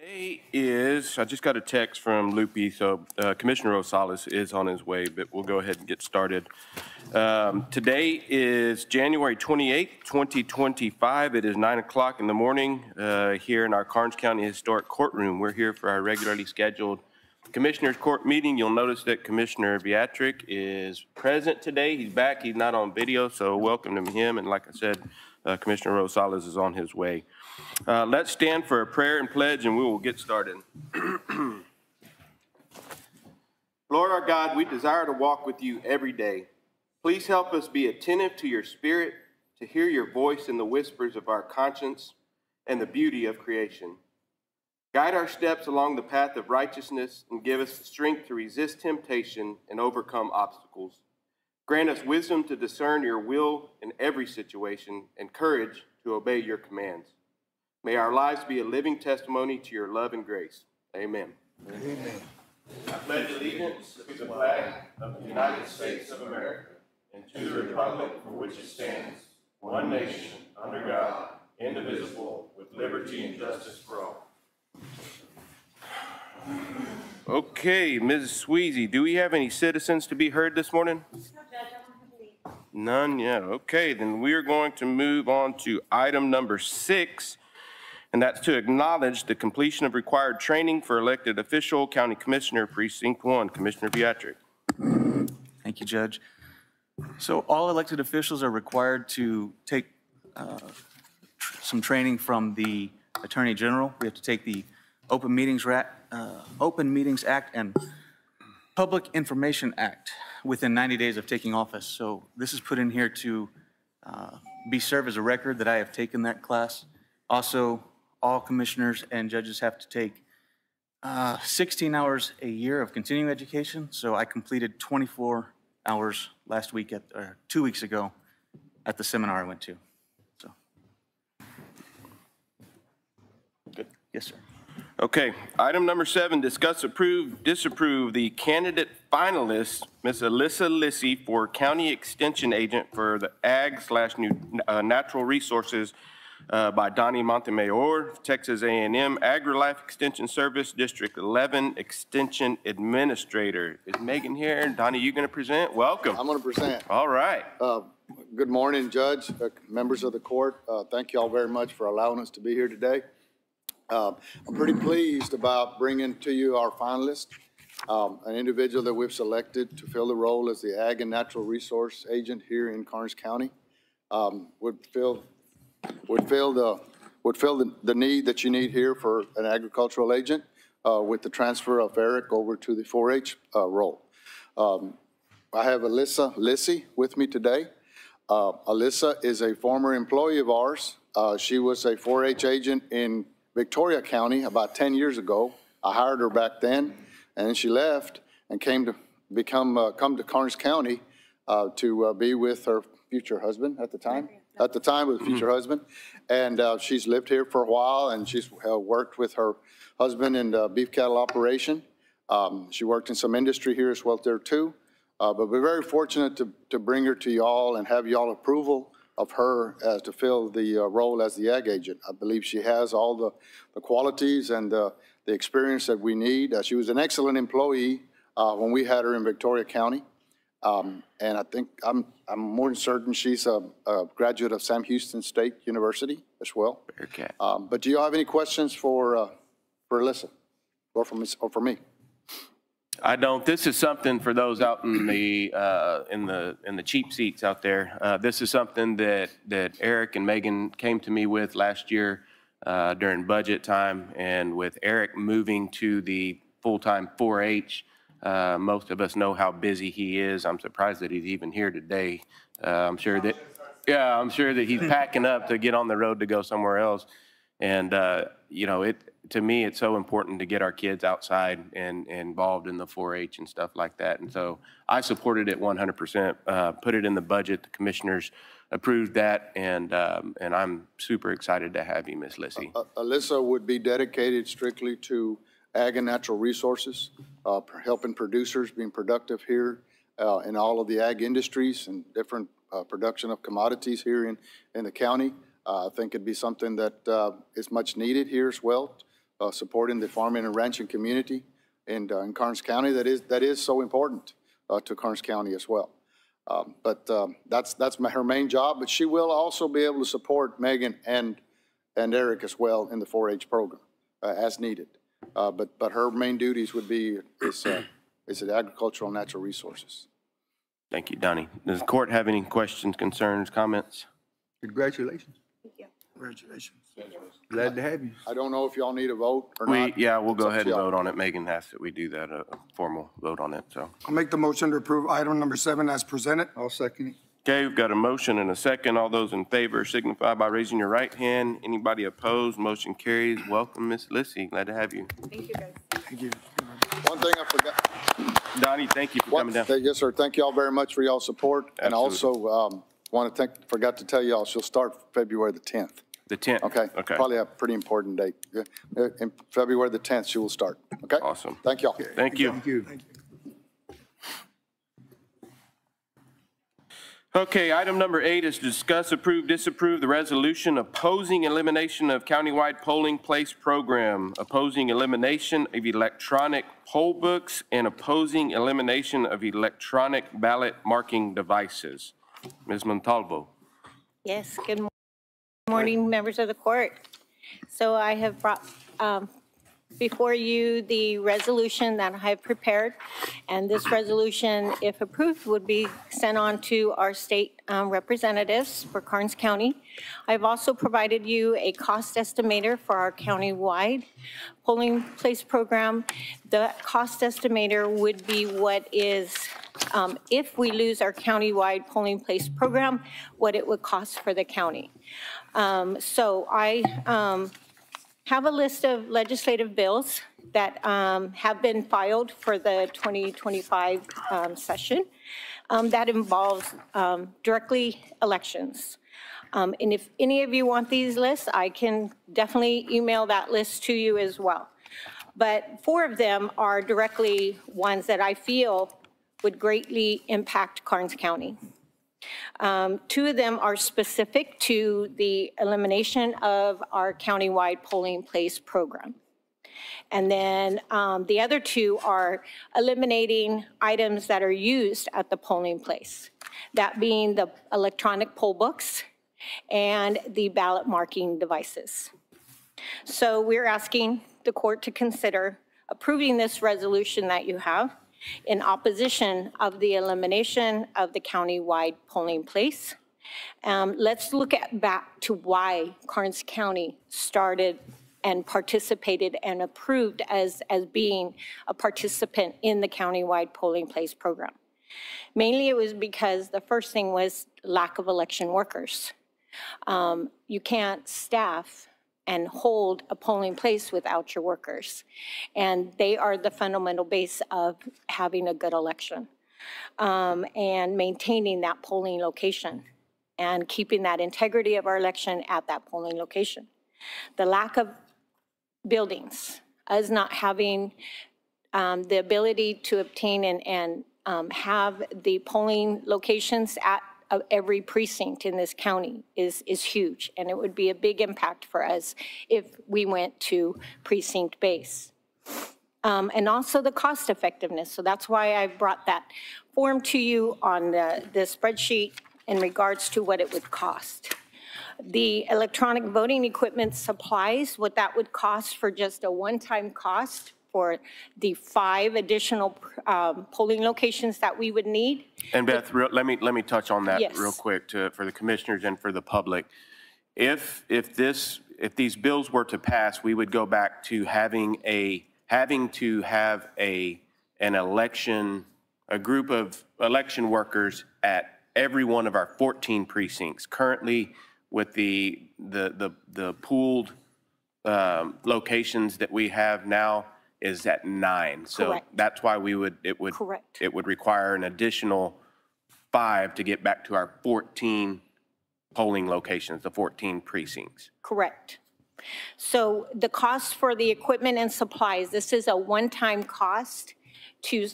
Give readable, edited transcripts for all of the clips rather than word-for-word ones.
Today is, I just got a text from Loopy, so Commissioner Rosales is on his way, but we'll go ahead and get started. Today is January 28th, 2025. It is 9 o'clock in the morning here in our Karnes County Historic Courtroom. We're here for our regularly scheduled Commissioners Court meeting. You'll notice that Commissioner Beatrick is present today. He's back. He's not on video, so welcome to him. And like I said, Commissioner Rosales is on his way. Let's stand for a prayer and pledge, and we will get started. Lord our God, we desire to walk with you every day. Please help us be attentive to your spirit, to hear your voice in the whispers of our conscience and the beauty of creation. Guide our steps along the path of righteousness and give us the strength to resist temptation and overcome obstacles. Grant us wisdom to discern your will in every situation and courage to obey your commands. May our lives be a living testimony to your love and grace. Amen. Amen. I pledge allegiance to the flag of the United States of America and to the republic for which it stands, one nation, under God, indivisible, with liberty and justice for all. Okay, Ms. Sweezy, do we have any citizens to be heard this morning? None yet. Okay, then we are going to move on to item number 6, and that's to acknowledge the completion of required training for elected official, County Commissioner, Precinct 1. Commissioner Beatrick. Thank you, Judge. So all elected officials are required to take some training from the Attorney General. We have to take the Open Meetings Act and Public Information Act within 90 days of taking office. So this is put in here to serve as a record that I have taken that class. Also, all commissioners and judges have to take 16 hours a year of continuing education. So I completed 24 hours last week, 2 weeks ago, at the seminar I went to. So, good. Yes, sir. Okay, item number 7, discuss, approve, disapprove the candidate finalist, Ms. Alyssa Lissy, for County Extension Agent for the Ag/Natural Resources by Donnie Montemayor, Texas A&M AgriLife Extension Service, District 11 Extension Administrator. Is Megan here? Donnie, you going to present? Welcome. I'm going to present. All right. Good morning, Judge, members of the court. Thank you all very much for allowing us to be here today. I'm pretty pleased about bringing to you our finalist, an individual that we've selected to fill the role as the Ag and Natural Resource Agent here in Karnes County. Would fill the need that you need here for an agricultural agent with the transfer of Eric over to the 4-H role. I have Alyssa Lissy with me today. Alyssa is a former employee of ours. She was a 4-H agent in Victoria County about 10 years ago. I hired her back then, and she left and came to come to Karnes County to be with her future husband at the time. At the time, with future husband, and she's lived here for a while, and she's worked with her husband in the beef cattle operation. She worked in some industry here as well there too. But we're very fortunate to bring her to y'all and have y'all approval of her to fill the role as the ag agent. I believe she has all the qualities and the experience that we need. She was an excellent employee when we had her in Victoria County. And I think I'm more than certain she's a graduate of Sam Houston State University as well. Okay. But do you have any questions for Alyssa or for me? I don't. This is something for those out in the cheap seats out there. This is something that Eric and Megan came to me with last year during budget time, and with Eric moving to the full-time 4-H, most of us know how busy he is. I'm surprised that he's even here today. I'm sure that he's packing up to get on the road to go somewhere else. And you know, to me, it's so important to get our kids outside and involved in the 4-H and stuff like that. And so I supported it 100%. Put it in the budget. The commissioners approved that, and I'm super excited to have you, Ms. Lissy. Alyssa would be dedicated strictly to ag and natural resources, helping producers being productive here in all of the ag industries and different production of commodities here in the county. I think it'd be something that is much needed here as well supporting the farming and ranching community in Karnes County. That is so important to Karnes County as well. That's her main job, but she will also be able to support Megan and Eric as well in the 4-H program as needed. But her main duties would be is agricultural and natural resources. Thank you, Donnie. Does the court have any questions, concerns, comments? Congratulations. Thank you. Congratulations. Glad to have you. I don't know if y'all need a vote or not. Yeah, we'll go It's up ahead to and y'all. vote on it. Megan asked that we do that, a formal vote on it, so. I'll make the motion to approve item number 7 as presented. I'll second it. Okay, we've got a motion and a second. All those in favor signify by raising your right hand. Anybody opposed? Motion carries. Welcome, Ms. Lissy. Glad to have you. Thank you, guys. Thank you. One thing I forgot. Donnie, thank you for coming down. Yes, sir. Thank you all very much for y'all's support. And also forgot to tell y'all, she'll start February the 10th. The 10th? Okay? Okay. Probably a pretty important date. Yeah. In February the 10th, she will start. Okay? Awesome. Thank y'all. Thank you. Thank you. Okay, item number 8 is to discuss, approve, disapprove the resolution opposing elimination of countywide polling place program, opposing elimination of electronic poll books, and opposing elimination of electronic ballot marking devices. Ms. Montalvo. Yes, good morning, members of the court. So I have brought before you the resolution that I have prepared, and this resolution, if approved, would be sent on to our state representatives for Karnes County. I've also provided you a cost estimator for our county-wide polling place program. The cost estimator would be what is, if we lose our county-wide polling place program, what it would cost for the county. So I have a list of legislative bills that have been filed for the 2025 session that involves directly elections. And if any of you want these lists, I can definitely email that list to you as well. But 4 of them are directly ones that I feel would greatly impact Karnes County. 2 of them are specific to the elimination of our countywide polling place program. And then the other 2 are eliminating items that are used at the polling place, that being the electronic poll books and the ballot marking devices. So we're asking the court to consider approving this resolution that you have in opposition of the elimination of the countywide polling place. Let's look back to why Karnes County started and participated and approved as being a participant in the countywide polling place program. Mainly it was because the first thing was lack of election workers. You can't staff and hold a polling place without your workers. And they are the fundamental base of having a good election and maintaining that polling location and keeping that integrity of our election at that polling location. The lack of buildings, us not having the ability to obtain and have the polling locations at every precinct in this county is huge, and it would be a big impact for us if we went to precinct base. And also the cost effectiveness. So that's why I brought that form to you on the spreadsheet in regards to what it would cost. The electronic voting equipment supplies, what that would cost for just a one-time cost for the 5 additional polling locations that we would need. And Beth, let me touch on that Yes. real quick for the commissioners and for the public. If these bills were to pass, we would go back to having to have a group of election workers at every one of our 14 precincts. Currently, with the pooled locations that we have now, is at 9. So Correct. that's why Correct. it would require an additional 5 to get back to our 14 polling locations, the 14 precincts. Correct. So the cost for the equipment and supplies, this is a one-time cost to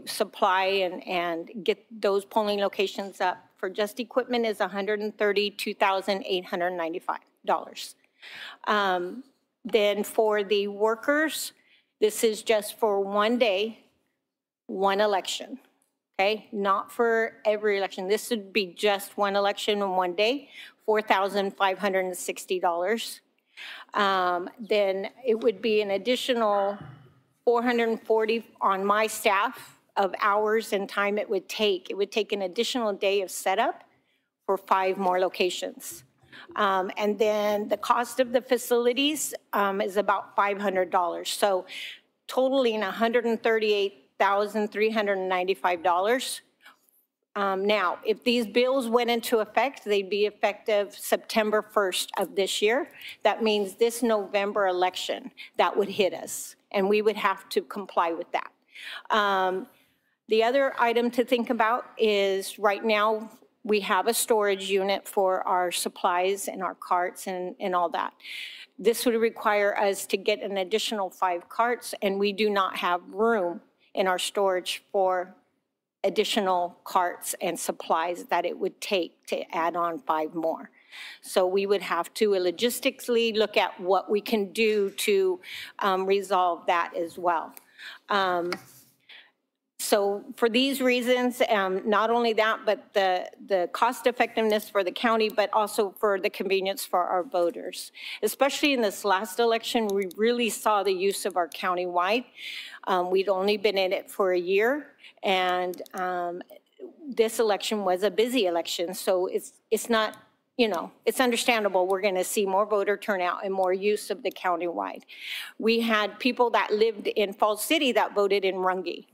supply and get those polling locations up. For just equipment is $132,895. Then for the workers, this is just for 1 day, 1 election, okay? Not for every election. This would be just 1 election in 1 day, $4,560. Then it would be an additional 440 on my staff of hours and time it would take. It would take an additional day of setup for 5 more locations. And then the cost of the facilities is about $500. So totaling $138,395. Now, if these bills went into effect, they'd be effective September 1st of this year. That means this November election, that would hit us, and we would have to comply with that. The other item to think about is right now, we have a storage unit for our supplies and our carts and all that. This would require us to get an additional 5 carts, and we do not have room in our storage for additional carts and supplies that it would take to add on 5 more. So we would have to logistically look at what we can do to resolve that as well. So for these reasons, not only that, but the cost effectiveness for the county, but also for the convenience for our voters. Especially in this last election, we really saw the use of our countywide. We'd only been in it for a year, and this election was a busy election, so it's not, you know, it's understandable we're going to see more voter turnout and more use of the countywide. We had people that lived in Falls City that voted in Runge.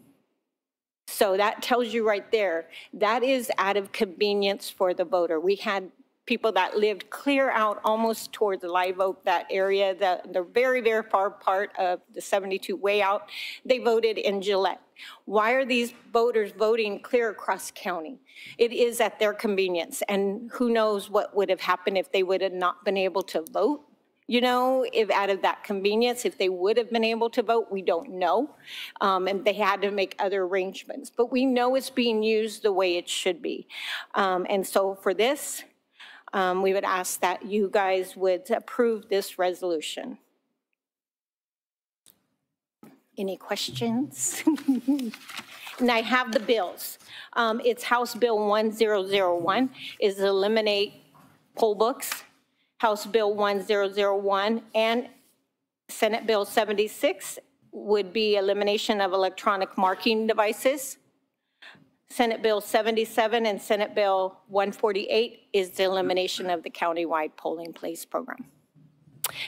So that tells you right there, that is out of convenience for the voter. We had people that lived clear out almost towards Live Oak, that area, the very, very far part of the 72 way out. They voted in Gillette. Why are these voters voting clear across county? It is at their convenience, and who knows what would have happened if they would have not been able to vote. You know, if out of that convenience, if they would have been able to vote, we don't know. And they had to make other arrangements. But we know it's being used the way it should be. And so for this, we would ask that you guys would approve this resolution. Any questions? And I have the bills. It's House Bill 1001 is eliminate poll books. House Bill 1001 and Senate Bill 76 would be elimination of electronic marking devices. Senate Bill 77 and Senate Bill 148 is the elimination of the countywide polling place program.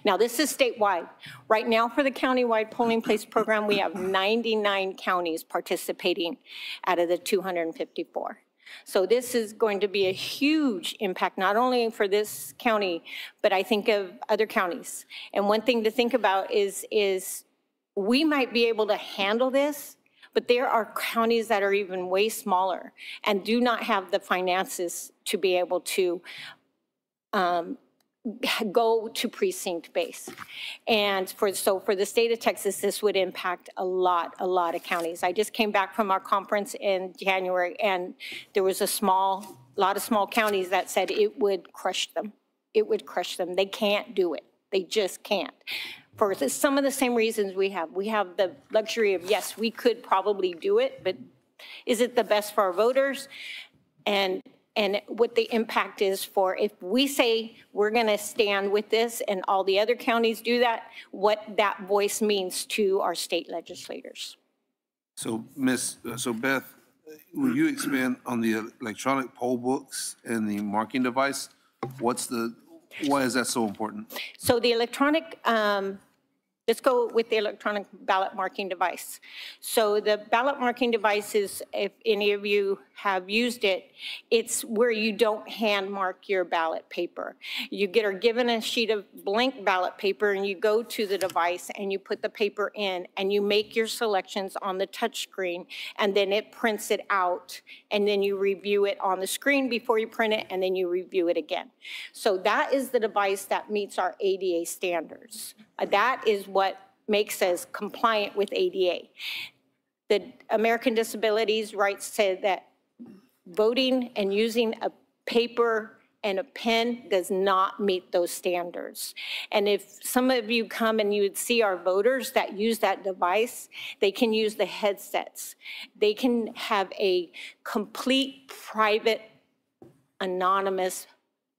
Now, this is statewide. Right now for the countywide polling place program, we have 99 counties participating out of the 254. So this is going to be a huge impact, not only for this county, but I think of other counties. And one thing to think about is we might be able to handle this, but there are counties that are even way smaller and do not have the finances to be able to go to precinct base. And for the state of Texas, this would impact a lot of counties. I just came back from our conference in January, and there was a lot of small counties that said it would crush them. It would crush them. They can't do it. They just can't. For some of the same reasons we have. We have the luxury of, yes, we could probably do it, but is it the best for our voters? And what the impact is for, if we say we're going to stand with this and all the other counties do that, what that voice means to our state legislators. So, Beth, will you expand on the electronic poll books and the marking device? Why is that so important? So the electronic, let's go with the electronic ballot marking device. So the ballot marking device is, if any of you have used it, it's where you don't hand mark your ballot paper. You are given a sheet of blank ballot paper and you go to the device and you put the paper in and you make your selections on the touch screen, and then it prints it out, and then you review it on the screen before you print it, and then you review it again. So that is the device that meets our ADA standards. That is what makes us compliant with ADA. The American Disabilities Rights said that voting and using a paper and a pen does not meet those standards. And if some of you come and you would see our voters that use that device, they can use the headsets. They can have a complete private, anonymous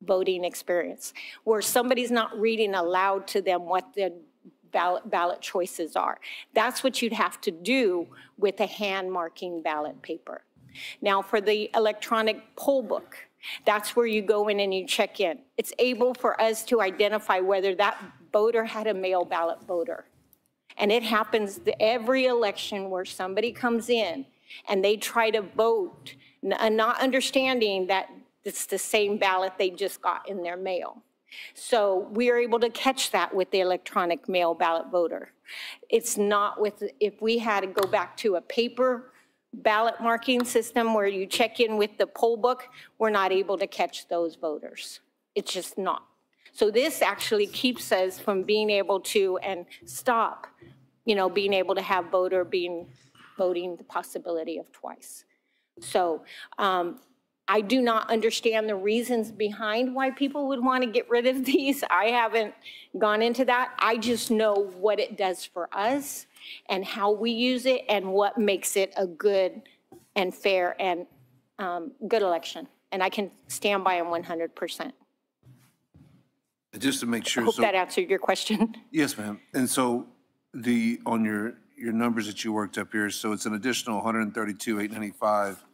voting experience where somebody's not reading aloud to them what the ballot choices are. That's what you'd have to do with a hand marking ballot paper. Now for the electronic poll book, that's where you go in and you check in. It's able for us to identify whether that voter had a mail ballot voter. And it happens every election where somebody comes in and they try to vote, not understanding that it's the same ballot they just got in their mail. So we are able to catch that with the electronic mail ballot voter. It's not with, if we had to go back to a paper ballot marking system where you check in with the poll book, we're not able to catch those voters. It's just not. So this actually keeps us from being able to, and stop, being able to have voting the possibility of twice. So I do not understand the reasons behind why people would want to get rid of these. I haven't gone into that. I just know what it does for us and how we use it and what makes it a good and fair and good election. And I can stand by them 100%. Just to make sure. I hope that answered your question. Yes, ma'am. And so on your numbers that you worked up here, so it's an additional 132,895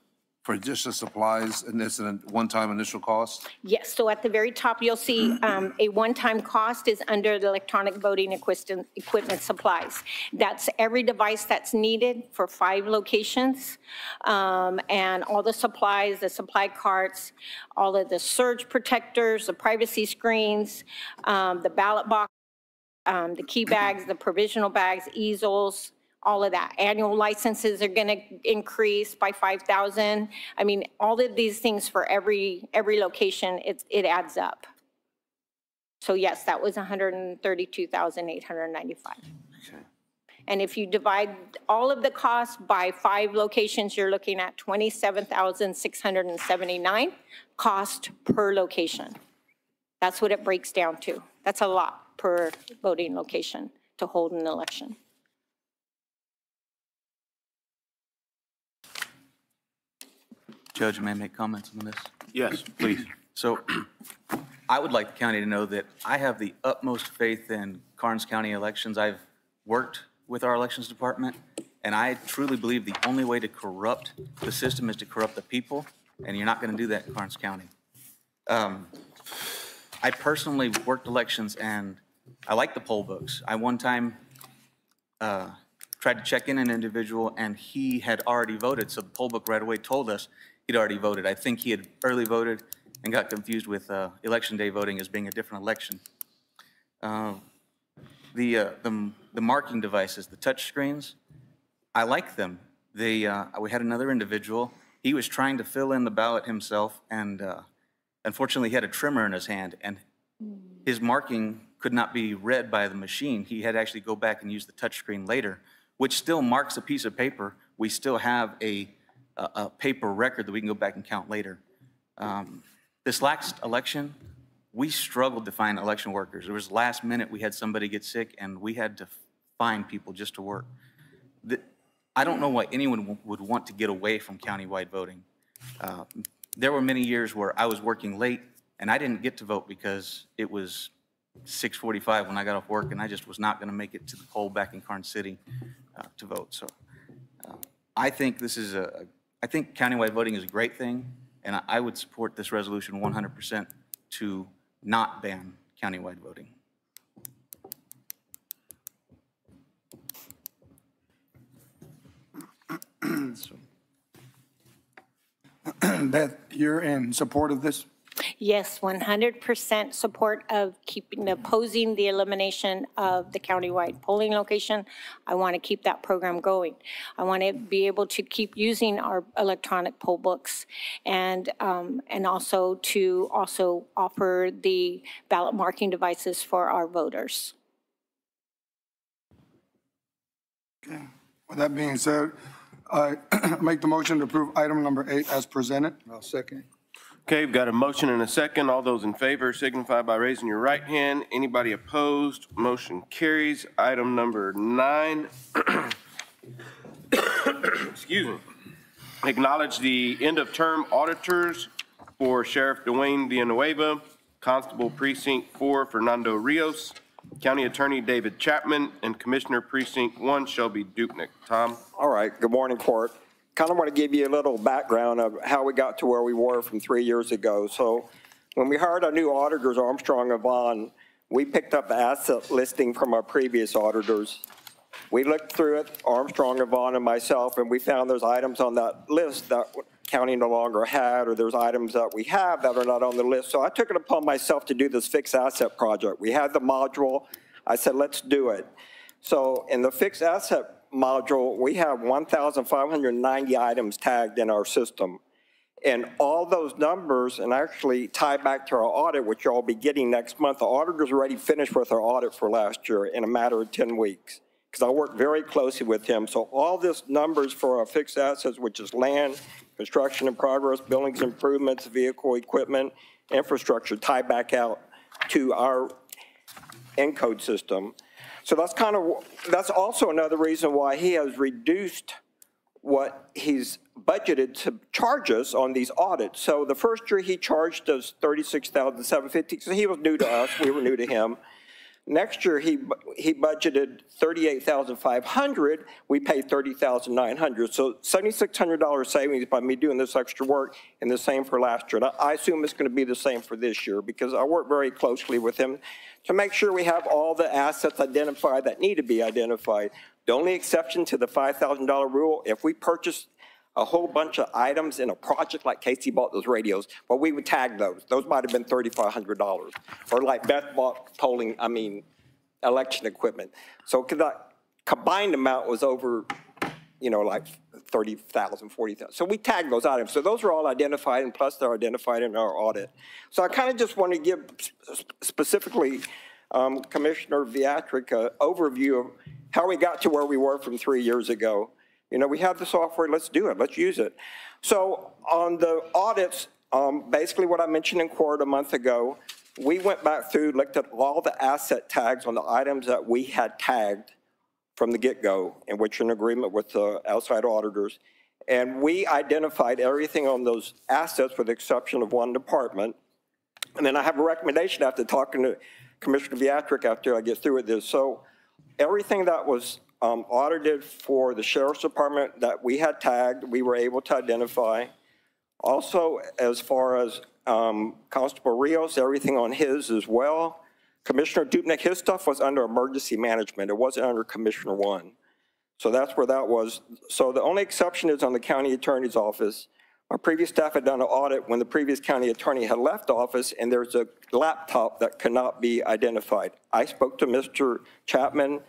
for additional supplies, and that's a one-time initial cost? Yes, so at the very top, you'll see a one-time cost is under the electronic voting equipment supplies. That's every device that's needed for 5 locations, and all the supplies, the supply carts, all of the surge protectors, the privacy screens, the ballot box, the key bags, the provisional bags, easels, all of that. Annual licenses are going to increase by 5,000. I mean, all of these things for every location, it adds up. So yes, that was 132,895. Okay. And if you divide all of the costs by 5 locations, you're looking at 27,679 cost per location. That's what it breaks down to. That's a lot per voting location to hold an election. Judge, may I make comments on this? Yes, please. So I would like the county to know that I have the utmost faith in Karnes County elections. I've worked with our elections department, and I truly believe the only way to corrupt the system is to corrupt the people, and you're not going to do that in Karnes County. I personally worked elections, and I like the poll books. I one time tried to check in an individual, and he had already voted, so the poll book right away told us he'd already voted. I think he had early voted and got confused with election day voting as being a different election. The marking devices, the touch screens, I like them. We had another individual. He was trying to fill in the ballot himself, and unfortunately, he had a trimmer in his hand, and his marking could not be read by the machine. He had to actually go back and use the touch screen later, which still marks a piece of paper. We still have a paper record that we can go back and count later. This last election, we struggled to find election workers. It was last minute, we had somebody get sick, and we had to find people just to work. I don't know why anyone would want to get away from countywide voting. There were many years where I was working late, and I didn't get to vote because it was 6:45 when I got off work, and I just was not going to make it to the poll back in Karnes City to vote. So I think this is I think countywide voting is a great thing, and I would support this resolution 100% to not ban countywide voting. Beth, you're in support of this? Yes, 100% support of opposing the elimination of the countywide polling location. I want to keep that program going. I want to be able to keep using our electronic poll books and also to offer the ballot marking devices for our voters. Okay. With that being said, I make the motion to approve item number 8 as presented. I'll second. Okay, we've got a motion and a second. All those in favor signify by raising your right hand. Anybody opposed? Motion carries. Item number 9. Excuse me. Acknowledge the end-of-term auditors for Sheriff Dwayne Villanueva, Constable Precinct 4 Fernando Rios, County Attorney David Chapman, and Commissioner Precinct 1 Shelby Dupnick. Tom? All right, good morning, Court. Kind of want to give you a little background of how we got to where we were from 3 years ago. So when we hired our new auditors, Armstrong and Vaughn, we picked up the asset listing from our previous auditors. We looked through it, Armstrong and Vaughn and myself, and we found there's items on that list that county no longer had, or there's items that we have that are not on the list. So I took it upon myself to do this fixed asset project. We had the module. I said, let's do it. So in the fixed asset module, we have 1,590 items tagged in our system. And all those numbers, and actually tie back to our audit, which you'll be getting next month. The auditor's already finished with our audit for last year in a matter of 10 weeks. Because I worked very closely with him. So all this numbers for our fixed assets, which is land, construction in progress, buildings improvements, vehicle equipment, infrastructure, tie back out to our encode system. So that's also another reason why he has reduced what he's budgeted to charge us on these audits. So the first year he charged us $36,750, so he was new to us, we were new to him. Next year he budgeted $38,500, we paid $30,900. So $7,600 savings by me doing this extra work, and the same for last year. And I assume it's going to be the same for this year because I work very closely with him to make sure we have all the assets identified that need to be identified. The only exception to the $5,000 rule, if we purchase a whole bunch of items in a project like Casey bought those radios, well, we would tag those. Those might have been $3,500. Or like Beth bought election equipment. So the combined amount was over, like 30,000, 40,000. So we tagged those items. So those are all identified, and plus they're identified in our audit. So I kind of just want to give specifically Commissioner Viatric an overview of how we got to where we were from 3 years ago. We have the software, let's do it, let's use it. So on the audits, basically what I mentioned in court a month ago, we went back through, looked at all the asset tags on the items that we had tagged from the get-go, in which are in agreement with the outside auditors. And we identified everything on those assets with the exception of one department. And then I have a recommendation after talking to Commissioner Viatric after I get through with this. So everything that was audited for the Sheriff's Department that we had tagged, we were able to identify. Also, as far as Constable Rios, everything on his as well. Commissioner Dupnick, his stuff was under emergency management. It wasn't under Commissioner 1. So that's where that was. So the only exception is on the county attorney's office. Our previous staff had done an audit when the previous county attorney had left office, and there's a laptop that cannot be identified. I spoke to Mr. Chapman.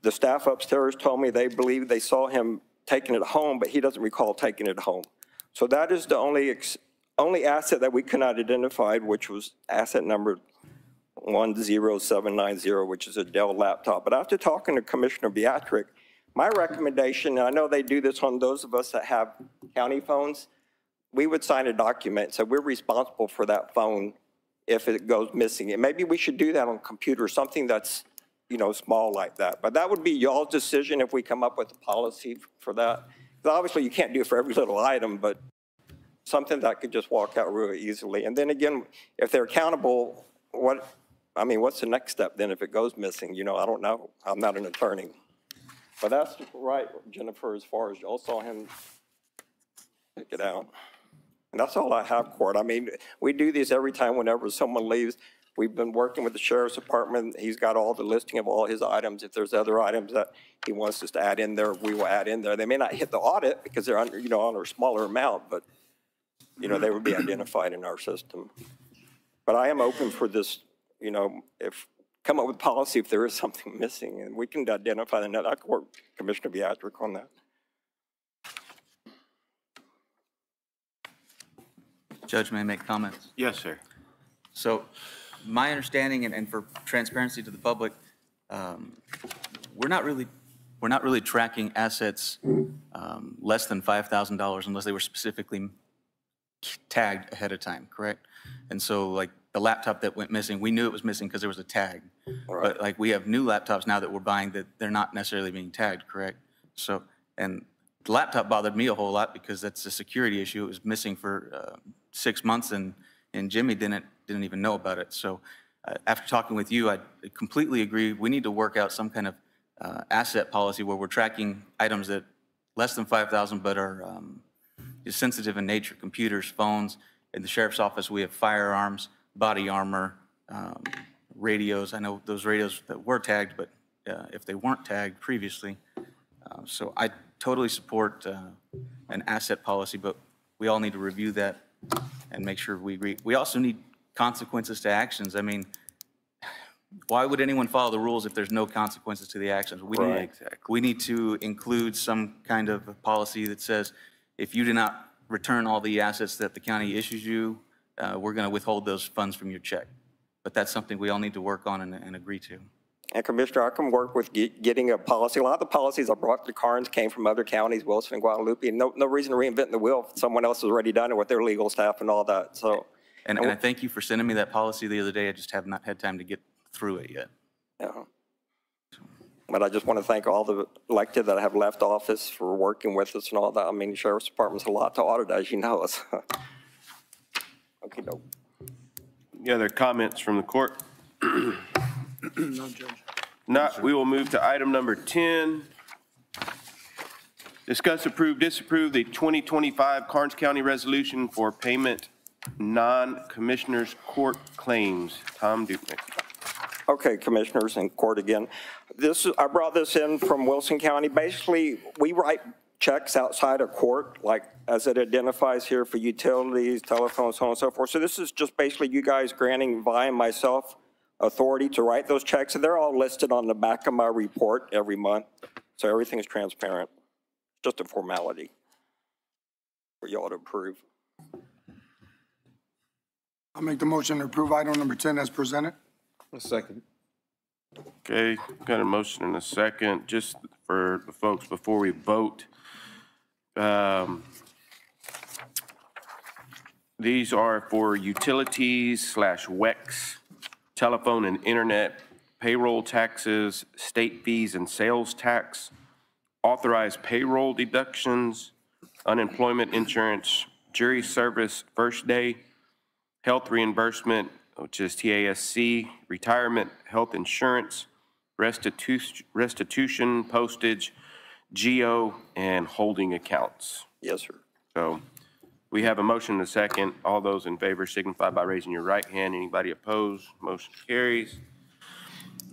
The staff upstairs told me they believe they saw him taking it home, but he doesn't recall taking it home. So that is the only asset that we could not identify, which was asset number 10790, which is a Dell laptop. But after talking to Commissioner Viatric, my recommendation, and I know they do this on those of us that have county phones, we would sign a document, so we're responsible for that phone if it goes missing. And maybe we should do that on computer, something that's small like that. But that would be y'all's decision if we come up with a policy for that. Because obviously you can't do it for every little item, but something that could just walk out really easily. And then again, if they're accountable, what's the next step then if it goes missing? I don't know. I'm not an attorney. But that's right, Jennifer, as far as y'all saw him pick it out. And that's all I have, Court. We do these every time whenever someone leaves. We've been working with the Sheriff's Department. He's got all the listing of all his items. If there's other items that he wants us to add in there, we will add in there. They may not hit the audit because they're under, on a smaller amount, but, they would be identified in our system. But I am open for this, come up with policy if there is something missing, and we can identify that. I can work with Commissioner Viatric on that. Judge, may I make comments? Yes, sir. So my understanding, and for transparency to the public, we're not really tracking assets less than $5,000 unless they were specifically tagged ahead of time, correct? And so like the laptop that went missing, we knew it was missing because there was a tag. But like we have new laptops now that we're buying that they're not necessarily being tagged, correct? So, and the laptop bothered me a whole lot because that's a security issue. It was missing for 6 months and Jimmy didn't even know about it. So after talking with you, I completely agree. We need to work out some kind of asset policy where we're tracking items that less than 5,000 but are is sensitive in nature, computers, phones. In the sheriff's office, we have firearms, body armor, radios. I know those radios that were tagged, but if they weren't tagged previously. So I totally support an asset policy, but we all need to review that and make sure we agree. We also need consequences to actions. I mean, why would anyone follow the rules if there's no consequences to the actions? We need to include some kind of policy that says, if you do not return all the assets that the county issues you, we're going to withhold those funds from your check. But that's something we all need to work on and agree to. And Commissioner, I can work with getting a policy. A lot of the policies I brought to Karnes came from other counties, Wilson and Guadalupe, and no reason to reinvent the wheel if someone else has already done it with their legal staff and all that, so. And I thank you for sending me that policy the other day. I just have not had time to get through it yet. Yeah. But I just want to thank all the elected that have left office for working with us and all that. I mean, the Sheriff's Department's a lot to audit, as you know. Okay, no. Any other comments from the court? No, Judge. Not, we will move to item number 10. Discuss, approve, disapprove the 2025 Karnes County Resolution for payment non-commissioners court claims. Tom Dupnick. Okay, Commissioners and court again. I brought this in from Wilson County. Basically, we write checks outside of court, like as it identifies here for utilities, telephones, so on and so forth. So this is just basically you guys granting Vi and myself authority to write those checks, and they're all listed on the back of my report every month. So everything's transparent. Just a formality for y'all to approve. I'll make the motion to approve item number 10 as presented. A second. Okay, got a motion and a second. Just for the folks before we vote, these are for utilities / WEX, telephone and internet, payroll taxes, state fees and sales tax, authorized payroll deductions, unemployment insurance, jury service first day, health reimbursement, which is TASC, retirement, health insurance, restitution, postage, GO, and holding accounts. Yes, sir. So we have a motion and a second. All those in favor signify by raising your right hand. Anybody opposed? Motion carries.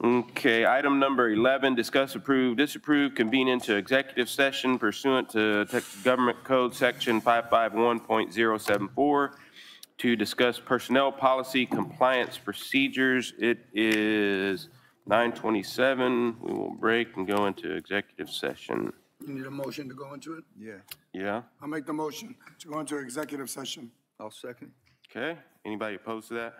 Okay, item number 11, discuss, approve, disapprove, convene into executive session pursuant to Texas Government Code Section 551.074 to discuss personnel policy compliance procedures. It is 9:27. We will break and go into executive session. You need a motion to go into it? Yeah, Yeah? I'll make the motion to go into executive session. I'll second. Okay. Anybody opposed to that?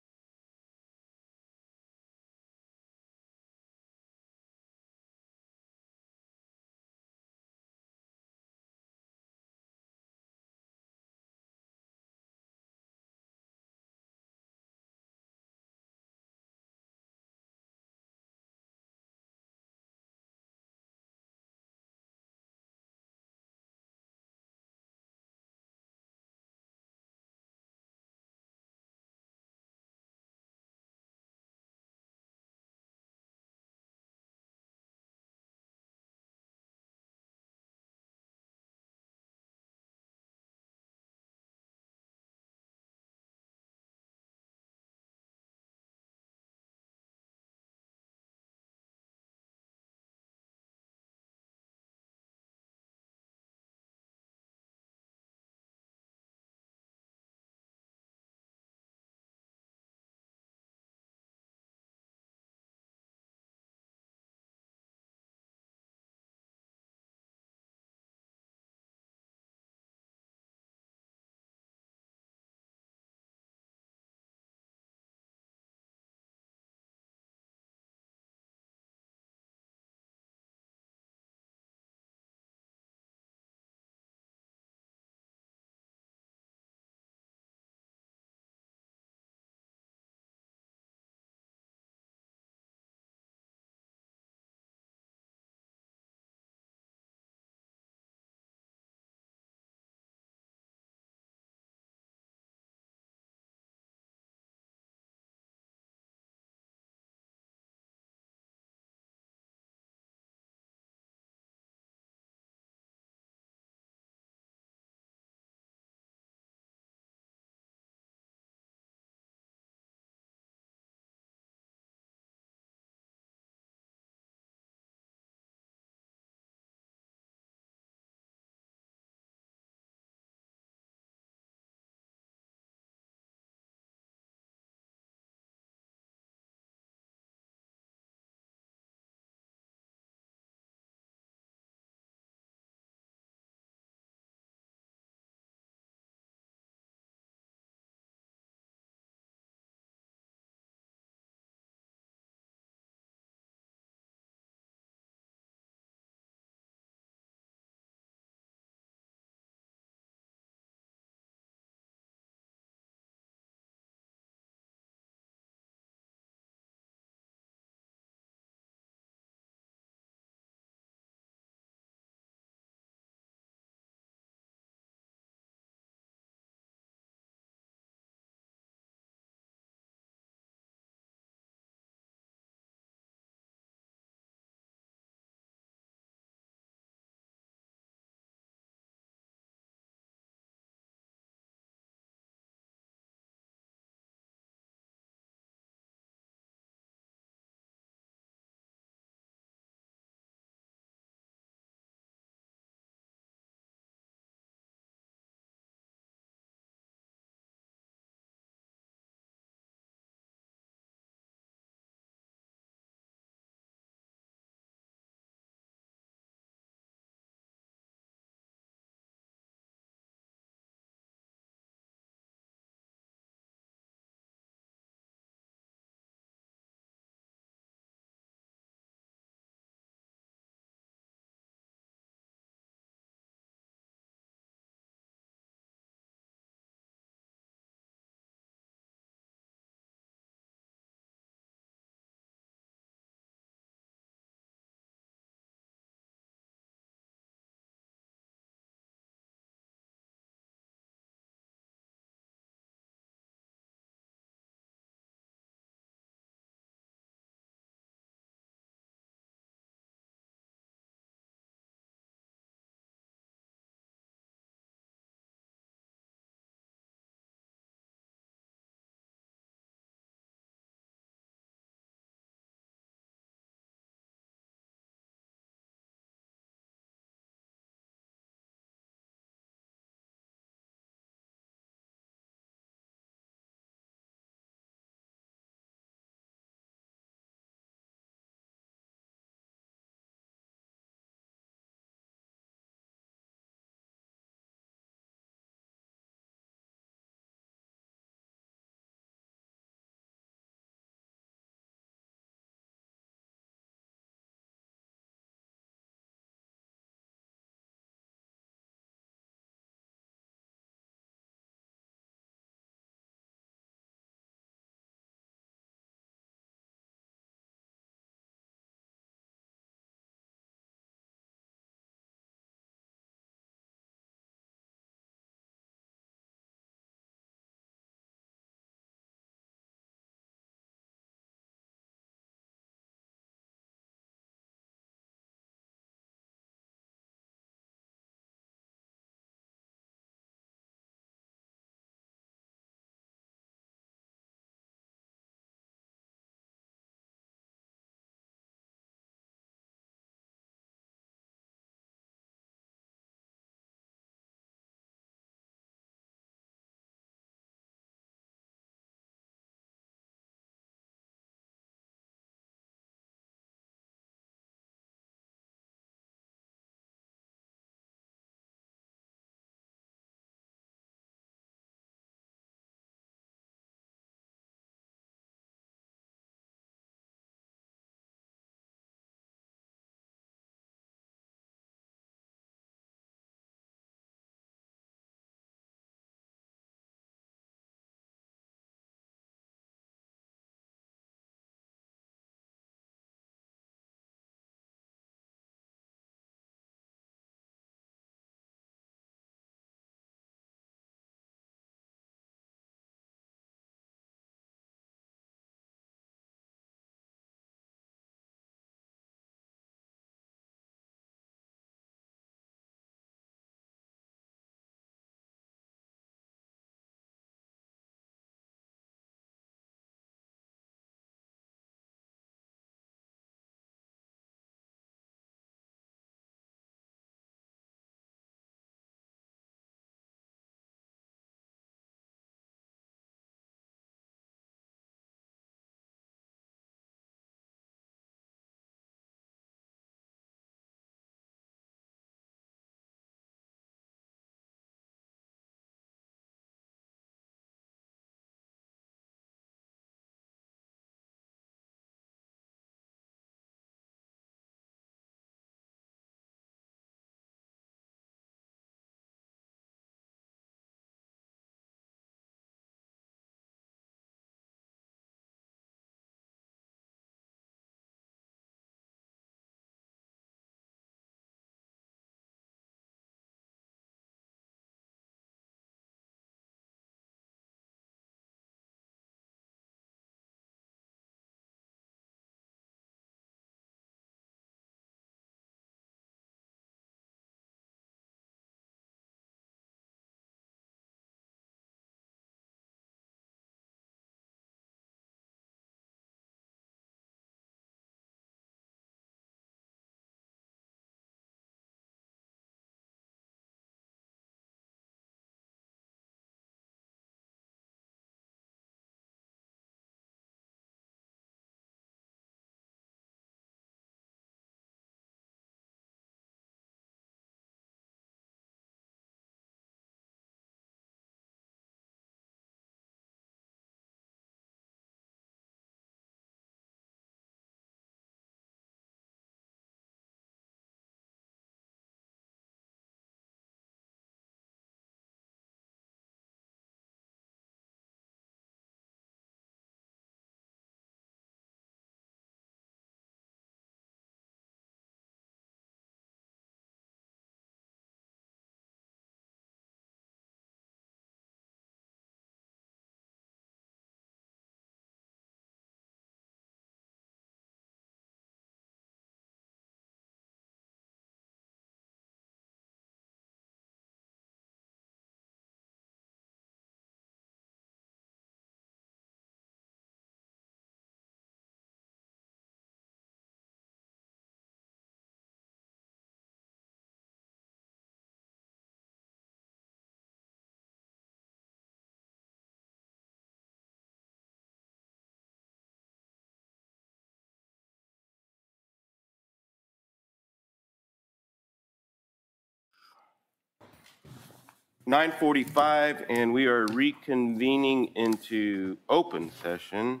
9:45, and we are reconvening into open session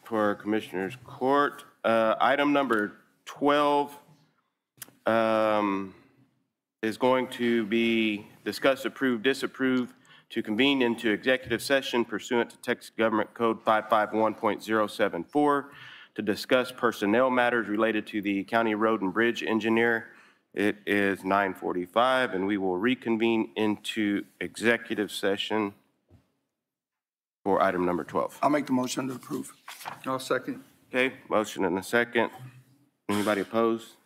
for our Commissioners Court. Item number 12 is going to be discuss, approve, disapprove to convene into executive session pursuant to Texas Government Code 551.074 to discuss personnel matters related to the county road and bridge engineer. It is 9:45, and we will reconvene into executive session for item number 12. I'll make the motion to approve. I'll second. Okay, motion and a second. Anybody opposed?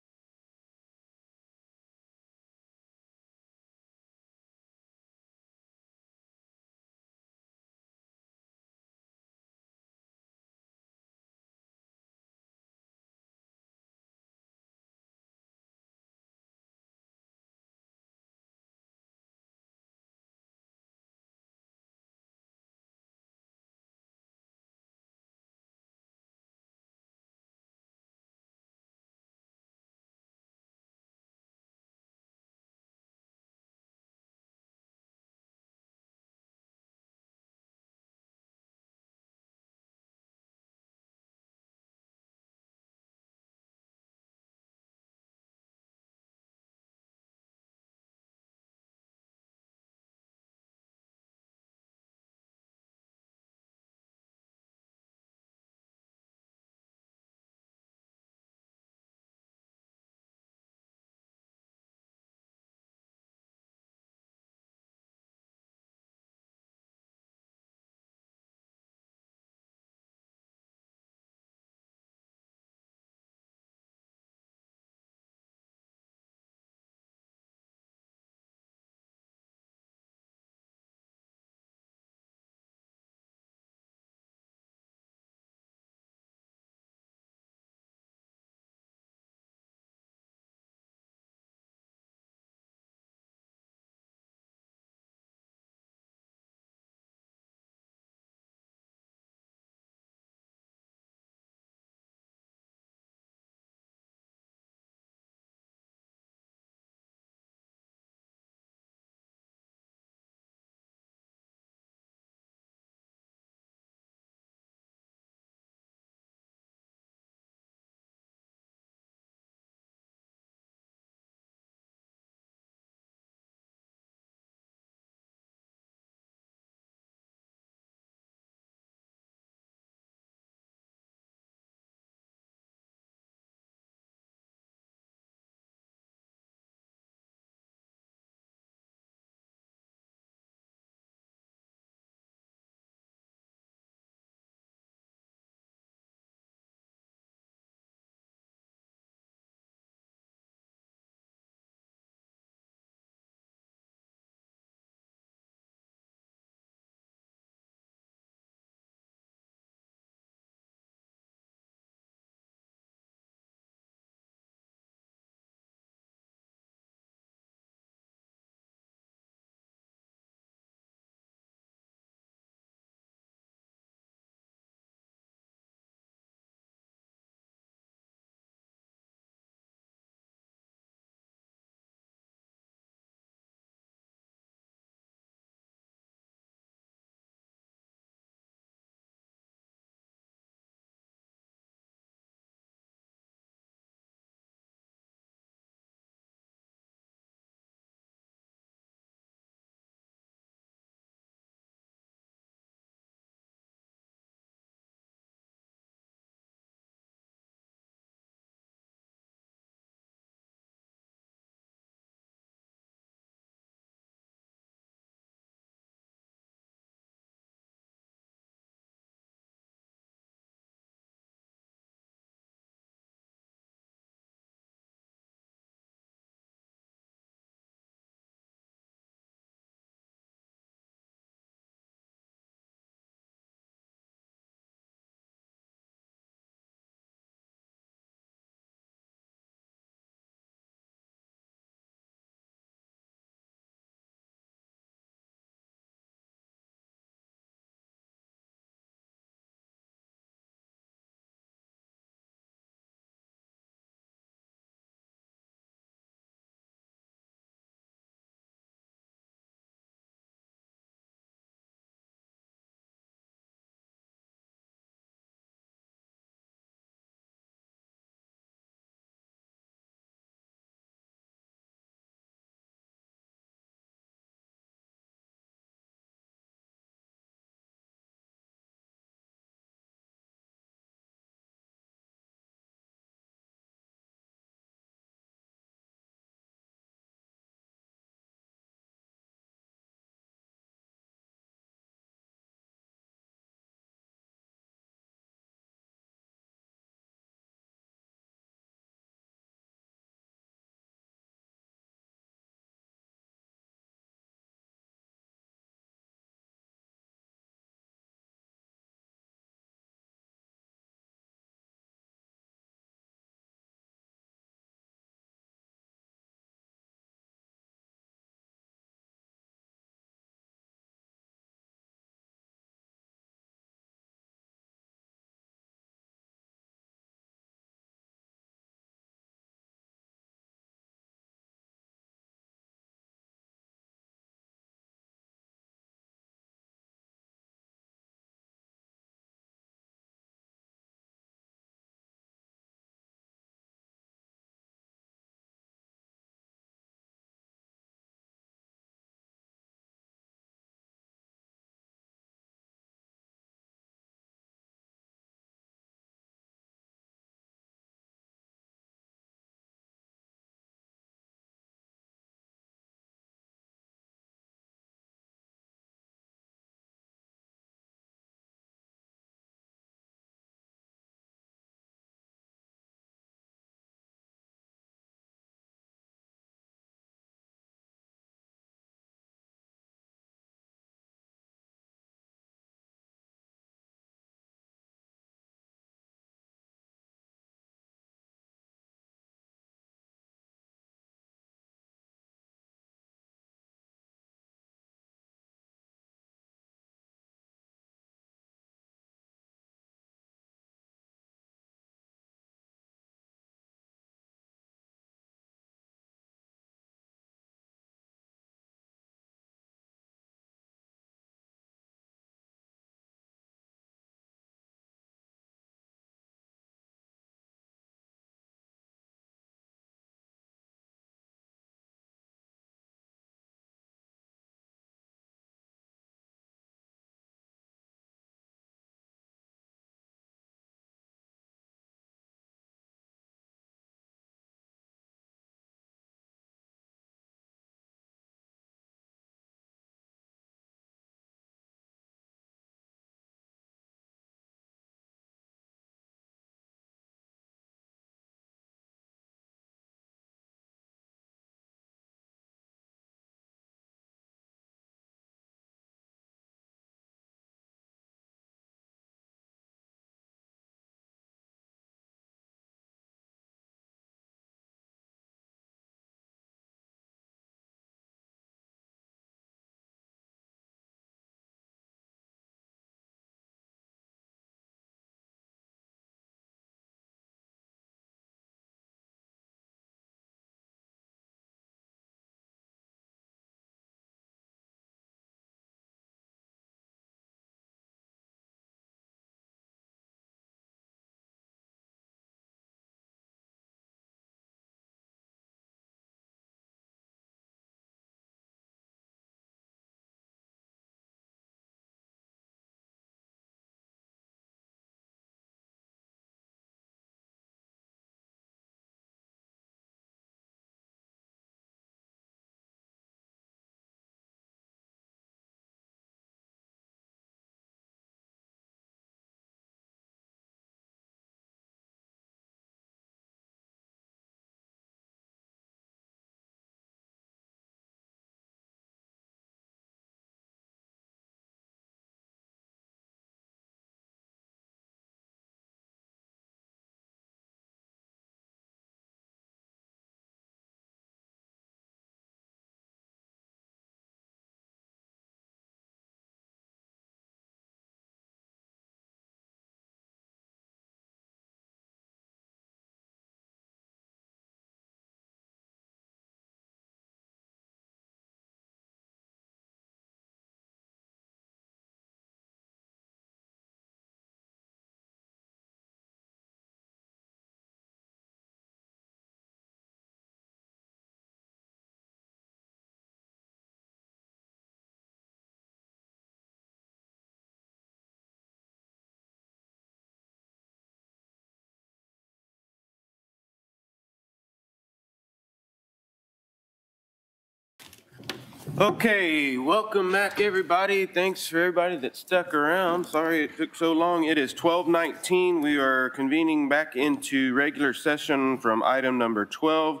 Okay, welcome back, everybody. Thanks for everybody that stuck around. Sorry it took so long. It is 12:19. We are convening back into regular session from item number 12.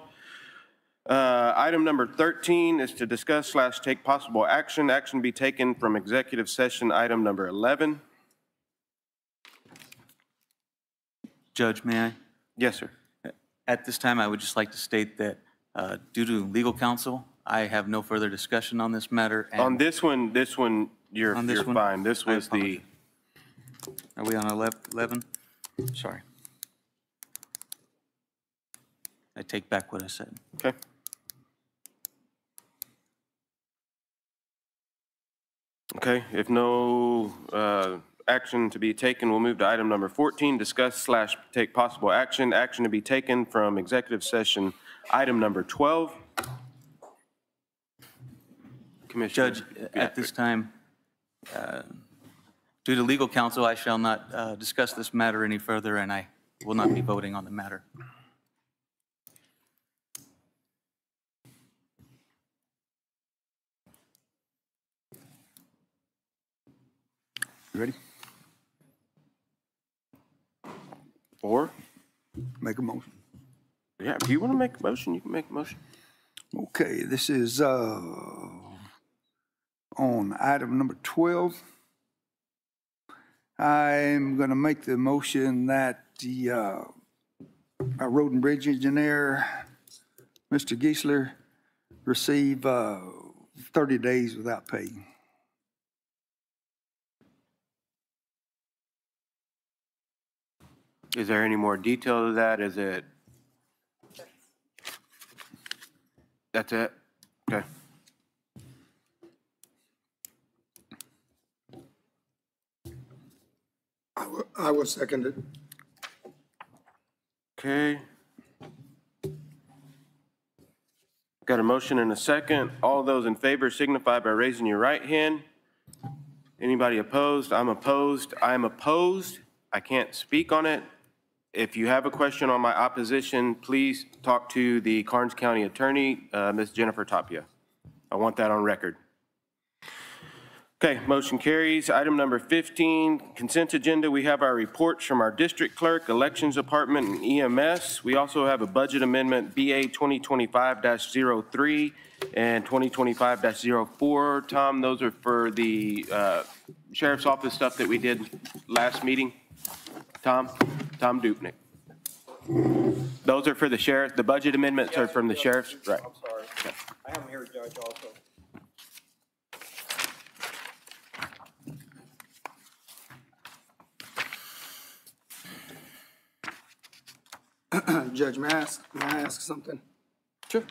Item number 13 is to discuss / take possible action. Action be taken from executive session item number 11. Judge, may I? Yes, sir. At this time, I would just like to state that due to legal counsel, I have no further discussion on this matter. and- On this one, you're On this one? fine. This I was the, Are we on 11? Sorry. I take back what I said. okay. Okay, if no action to be taken, we'll move to item number 14, discuss / take possible action. Action to be taken from executive session item number 12. Commissioner. Judge, at this time, due to legal counsel, I shall not discuss this matter any further, and I will not be voting on the matter. You ready? Or, Make a motion. yeah, if you want to make a motion, you can make a motion. Okay, this is on item number 12. I'm going to make the motion that the our road and bridge engineer, Mr. Geisler, receive 30 days without pay. Is there any more detail to that? Is it? That's it? Okay. I will second it. Okay. Got a motion and a second. All those in favor signify by raising your right hand. Anybody opposed? I'm opposed. I'm opposed. I can't speak on it. If you have a question on my opposition, please talk to the Karnes County Attorney, Ms. Jennifer Tapia. I want that on record. Okay, motion carries. Item number 15, consent agenda. We have our reports from our district clerk, elections department, and EMS. We also have a budget amendment, BA 2025-03 and 2025-04. Tom, those are for the sheriff's office stuff that we did last meeting. Tom Dupnick. Those are for the sheriff. The budget amendments are from the sheriff's. Right. I'm sorry. I have them here, Judge, also. Judge, may I ask something? Sure.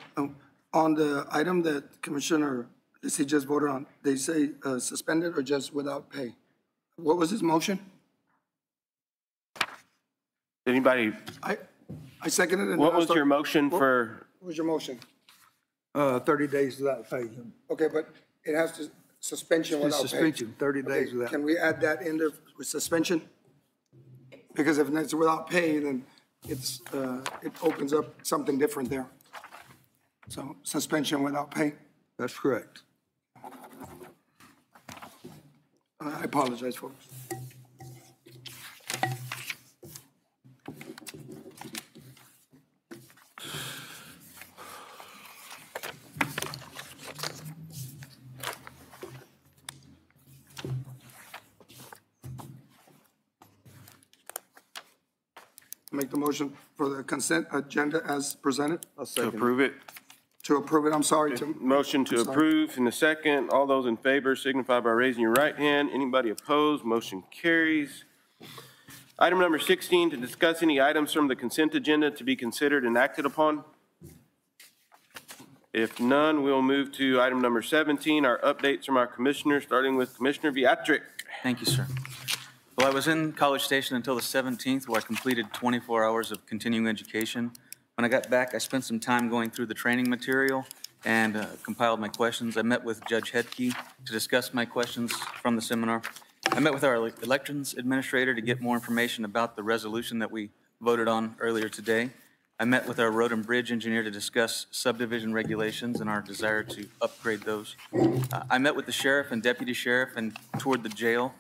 On the item that Commissioner Lissy just voted on, they say suspended or just without pay? What was his motion? Anybody, I seconded it. what was your motion for? What was your motion? 30 days without pay. Okay, but it has to, suspension without pay. Suspension, 30 days Okay, without. can we add that in there with suspension? Because if it's without pay, then it's, it opens up something different there. So suspension without pay. That's correct. I apologize, folks. Make the motion for the consent agenda as presented. To approve it. To approve it, I'm sorry, to. Motion to I'm sorry. approve in a second. All those in favor signify by raising your right hand. Anybody opposed? Motion carries. Item number 16, to discuss any items from the consent agenda to be considered and acted upon. If none, we'll move to item number 17, our updates from our commissioners, starting with Commissioner Beatrick. Thank you, sir. Well, I was in College Station until the 17th, where I completed 24 hours of continuing education. When I got back, I spent some time going through the training material and compiled my questions. I met with Judge Hedke to discuss my questions from the seminar. I met with our elections administrator to get more information about the resolution that we voted on earlier today. I met with our road and bridge engineer to discuss subdivision regulations and our desire to upgrade those. I met with the sheriff and deputy sheriff and toured the jail.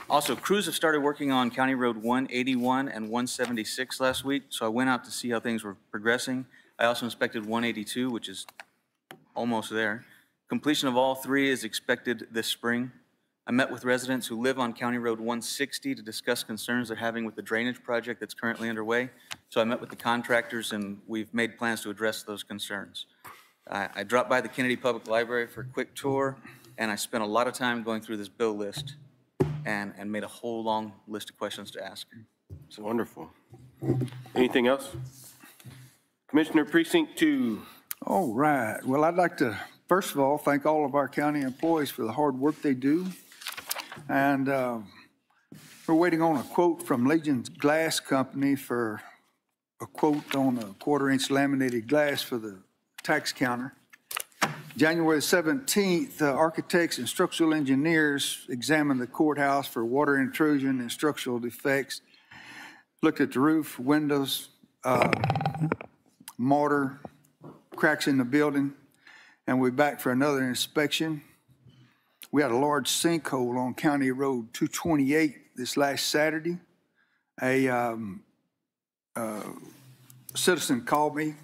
Also, crews have started working on County Road 181 and 176 last week, so I went out to see how things were progressing. I also inspected 182, which is almost there. Completion of all three is expected this spring. I met with residents who live on County Road 160 to discuss concerns they're having with the drainage project that's currently underway. So I met with the contractors and we've made plans to address those concerns. I dropped by the Kennedy Public Library for a quick tour, and I spent a lot of time going through this bill list and made a whole long list of questions to ask. It's wonderful. Anything else? Commissioner Precinct 2. All right. Well, I'd like to, first of all, thank all of our county employees for the hard work they do. And we're waiting on a quote from Legion's Glass Company for a quote on a 1/4-inch laminated glass for the tax counter. January 17th, architects and structural engineers examined the courthouse for water intrusion and structural defects, looked at the roof, windows, mortar, cracks in the building, and we're back for another inspection. We had a large sinkhole on County Road 228 this last Saturday. A citizen called me,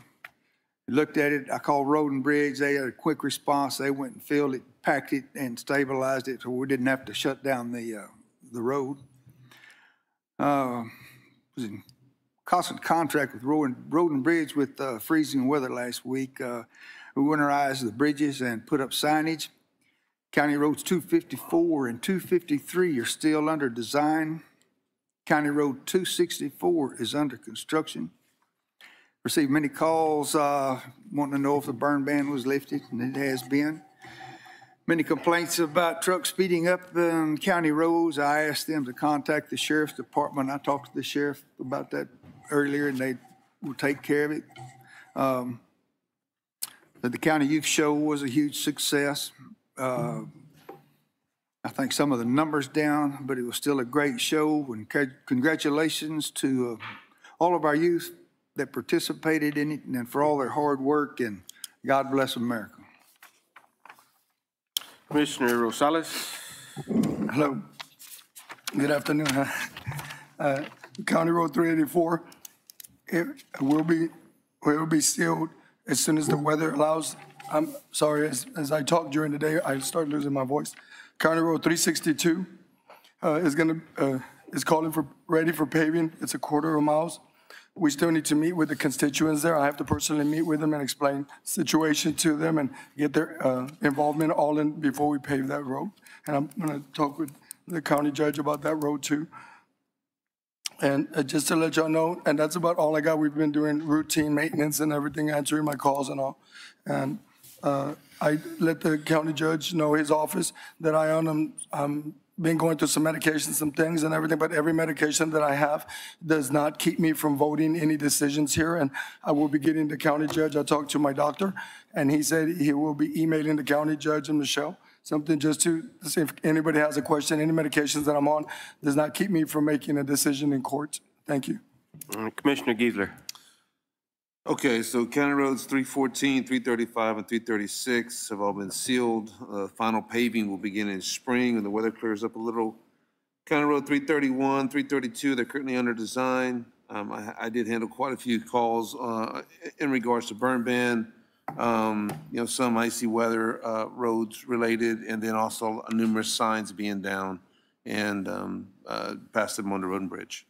looked at it. I called Road and Bridge. They had a quick response. They went and filled it, packed it, and stabilized it, so we didn't have to shut down the road. Was in constant contact with Road and Bridge with freezing weather last week. We winterized the bridges and put up signage. County Roads 254 and 253 are still under design. County Road 264 is under construction. Received many calls wanting to know if the burn ban was lifted, and it has been. Many complaints about trucks speeding up on county roads. I asked them to contact the sheriff's department. I talked to the sheriff about that earlier, and they will take care of it. The county youth show was a huge success. I think some of the numbers down, but it was still a great show. And congratulations to all of our youth that participated in it and for all their hard work, and God bless America. Commissioner Rosales. Hello. Good afternoon. County Road 384, it will be sealed as soon as the weather allows. I'm sorry, as I talk during the day, I start losing my voice. County Road 362 is calling for, ready for paving. It's 1/4 miles. We still need to meet with the constituents there. I have to personally meet with them and explain the situation to them and get their involvement all in before we pave that road. And I'm gonna talk with the county judge about that road too. And just to let y'all know, and that's about all I got. We've been doing routine maintenance and everything, answering my calls and all. And I let the county judge know, his office, that I'm been going through some medications, some things and everything, but every medication that I have does not keep me from voting any decisions here. And I will be getting the county judge. I talked to my doctor, and he said he will be emailing the county judge and Michelle something just to see if anybody has a question. Any medications that I'm on does not keep me from making a decision in court. Thank you. Commissioner Giesler. Okay, so County Roads 314, 335, and 336 have all been sealed. Final paving will begin in spring when the weather clears up a little. County Road 331, 332, they're currently under design. I did handle quite a few calls in regards to burn ban, some icy weather roads related, and then also numerous signs being down and past them on the road and bridge.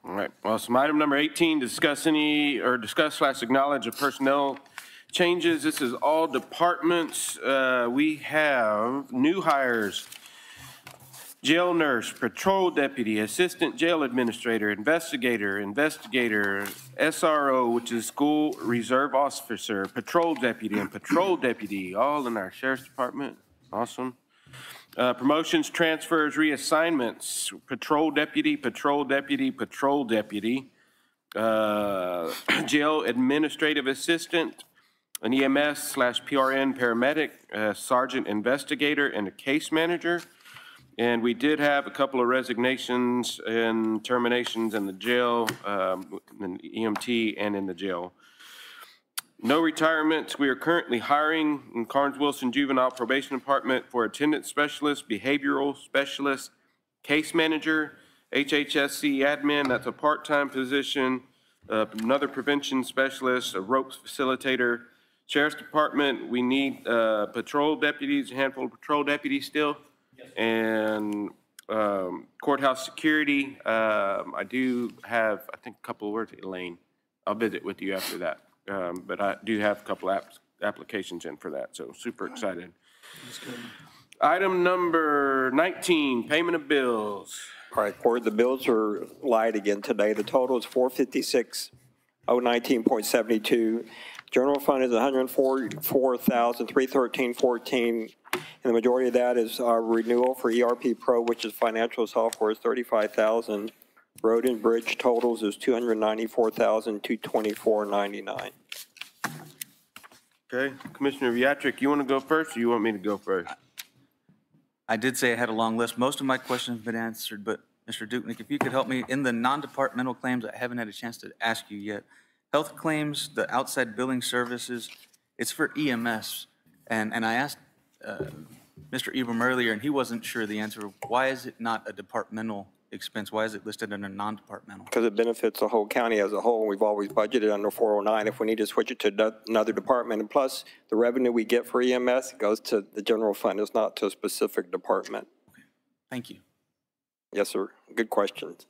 All right. Well, some item number 18, discuss acknowledge of personnel changes. This is all departments. We have new hires: jail nurse, patrol deputy, assistant jail administrator, investigator, SRO, which is school reserve officer, patrol deputy, and patrol deputy, all in our sheriff's department. Awesome. Promotions, transfers, reassignments: patrol deputy, patrol deputy, patrol deputy, jail administrative assistant, an EMS/PRN paramedic, sergeant investigator, and a case manager. And we did have a couple of resignations and terminations in the jail, in EMT and in the jail. No retirements. We are currently hiring in Karnes Wilson Juvenile Probation Department for attendance specialist, behavioral specialist, case manager, HHSC admin, that's a part-time position, another prevention specialist, a ropes facilitator. Sheriff's Department, we need patrol deputies, a handful of patrol deputies still. And courthouse security, I do have, I think, a couple of words, Elaine. I'll visit with you after that. But I do have a couple applications in for that, so super excited. Item number 19, payment of bills. All right, Court, the bills are light again today. The total is $456,019.72. General fund is $144,313.14. And the majority of that is our renewal for ERP Pro, which is financial software, is $35,000. Road and bridge totals is $294,224.99. Okay, Commissioner Viatric, you want to go first or you want me to go first? I did say I had a long list. Most of my questions have been answered, but Mr. Duknick, if you could help me, in the non-departmental claims, I haven't had a chance to ask you yet. Health claims, the outside billing services, it's for EMS. And I asked Mr. Ebram earlier, and he wasn't sure the answer. Why is it not a departmental expense? Why is it listed under non-departmental? Because it benefits the whole county as a whole. We've always budgeted under 409. If we need to switch it to another department, and plus the revenue we get for EMS goes to the general fund. It's not to a specific department. Okay. Thank you. Yes, sir. Good questions.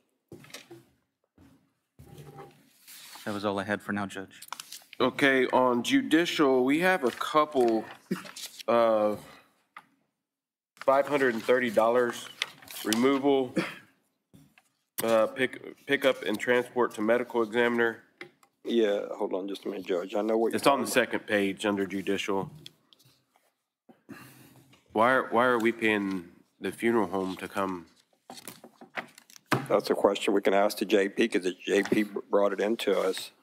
That was all I had for now, Judge. Okay, on judicial, we have a couple of $530 removal, pick up and transport to medical examiner. Yeah, hold on just a minute, Judge. I know what you're It's on the second page under judicial. Why are we paying the funeral home to come? That's a question we can ask to JP, because JP brought it into us.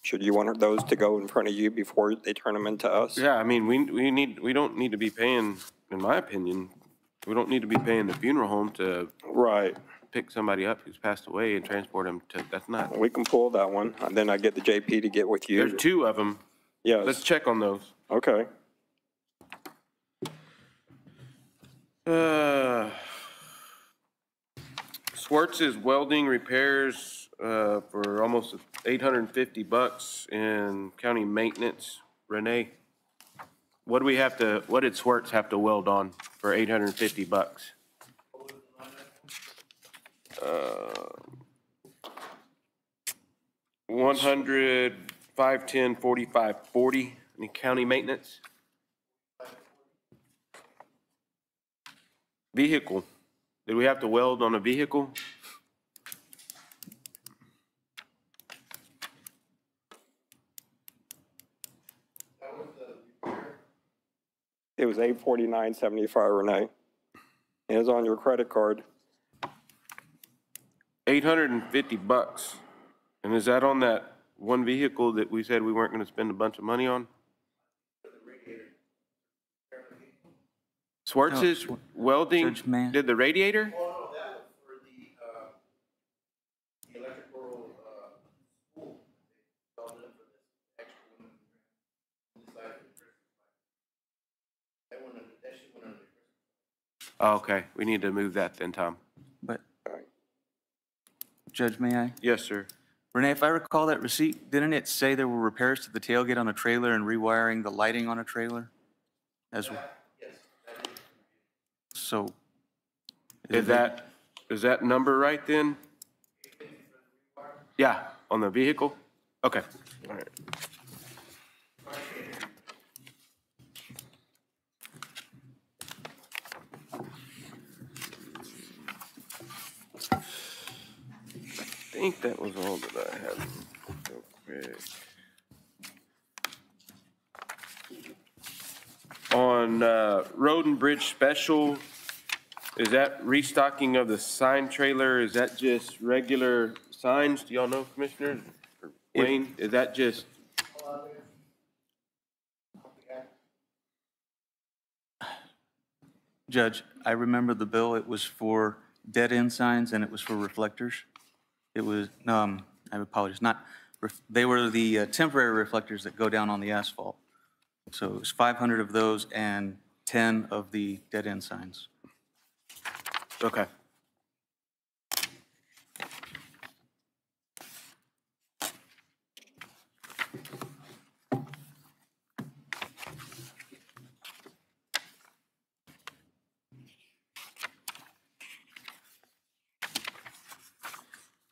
Should you want those to go in front of you before they turn them into us? Yeah, I mean, we don't need to be paying, in my opinion, we don't need to be paying the funeral home to Right. pick somebody up who's passed away and transport them to, that's not. We can pull that one, and then I get the JP to get with you. There's two of them. Yes. Let's check on those. Okay. Swartz's welding repairs for almost $850 in county maintenance. Renee, what did Swartz have to weld on for $850? 100, 510, 45, 40 in county maintenance. Vehicle. Did we have to weld on a vehicle? It was $849.75, Renee. It is on your credit card. $850. And is that on that one vehicle that we said we weren't going to spend a bunch of money on? Swartz's welding Judge, may I? did the radiator? Oh, no, that was for the electrical, school. They called it for this extra one. Inside the Christmas light. That shit went under the Christmas. Oh, okay, we need to move that then, Tom. But, Judge, may I? Yes, sir. Renee, if I recall that receipt, didn't it say there were repairs to the tailgate on a trailer and rewiring the lighting on a trailer as well? So. Is that number right then? Yeah, on the vehicle? Okay, all right. I think that was all that I had. Real quick. On road and bridge special, is that restocking of the sign trailer? Is that just regular signs? Do y'all know, Commissioners? Or Wayne, is that just? Judge, I remember the bill, it was for dead-end signs and it was for reflectors. It was, I apologize, not, they were the temporary reflectors that go down on the asphalt. So it was 500 of those and 10 of the dead-end signs. Okay.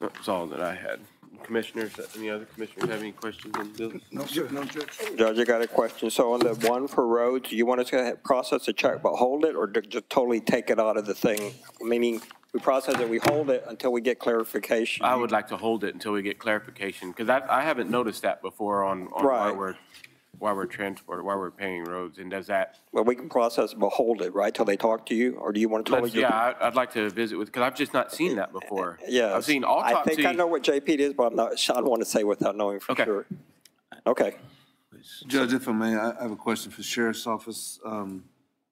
That's all that I had. Commissioners, any other commissioners have any questions on the bills? No, sir, no, Judge. Judge, I got a question. So on the one for roads, you want us to process a check but hold it, or just totally take it out of the thing? Meaning, we process it, we hold it until we get clarification? I would like to hold it until we get clarification, because I haven't noticed that before on Right. why we're paying roads, and does that? Well, we can process it but hold it, right, till they talk to you? Or do you want to totally? Yeah, I'd like to visit with, because I've just not seen that before. Yeah. I've seen I autopsy. think I know what JP is, but I'm not, I don't want to say without knowing for Okay. sure. Okay. Judge, if I may, I have a question for the Sheriff's Office.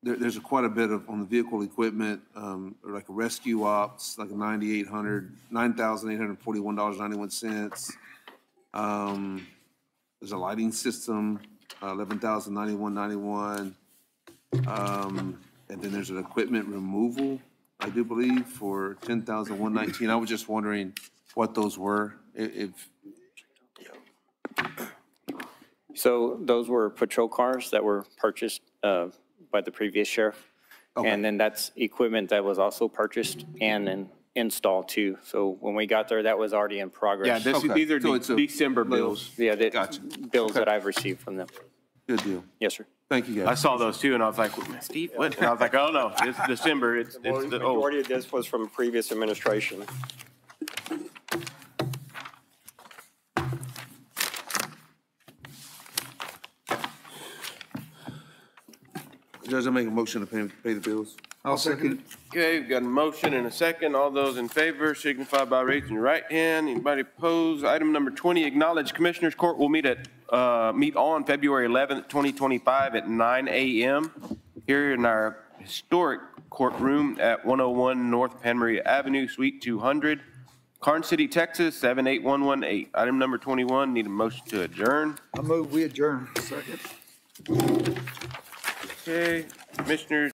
There's quite a bit of, on the vehicle equipment, like rescue ops, like $9,841.91. There's a lighting system, $11,091.91. And then there's an equipment removal, I do believe, for $10,119. I was just wondering what those were, if. So those were patrol cars that were purchased by the previous sheriff. Okay. And then that's equipment that was also purchased and installed too. So when we got there, that was already in Yeah, progress. Okay. these are So it's a December bills. Yeah, Gotcha. bills Okay. that I've received from them. Good deal. Yes, sir. Thank you, I guys. saw those too, and I was like, Steve, what? And I was like, oh, no, it's December, it's Well, the, the oh. majority of this was from previous administration. Judge, I make a motion to pay the bills. I'll second it. Okay, we've got a motion and a second. All those in favor signify by raising your right hand. Anybody opposed? Item number 20, acknowledge Commissioners Court will meet on February 11th, 2025 at 9 a.m. here in our historic courtroom at 101 North Pan Avenue, Suite 200, Karnes City, Texas, 78118. Item number 21, need a motion to adjourn. I move we adjourn. Second. Okay, Commissioners.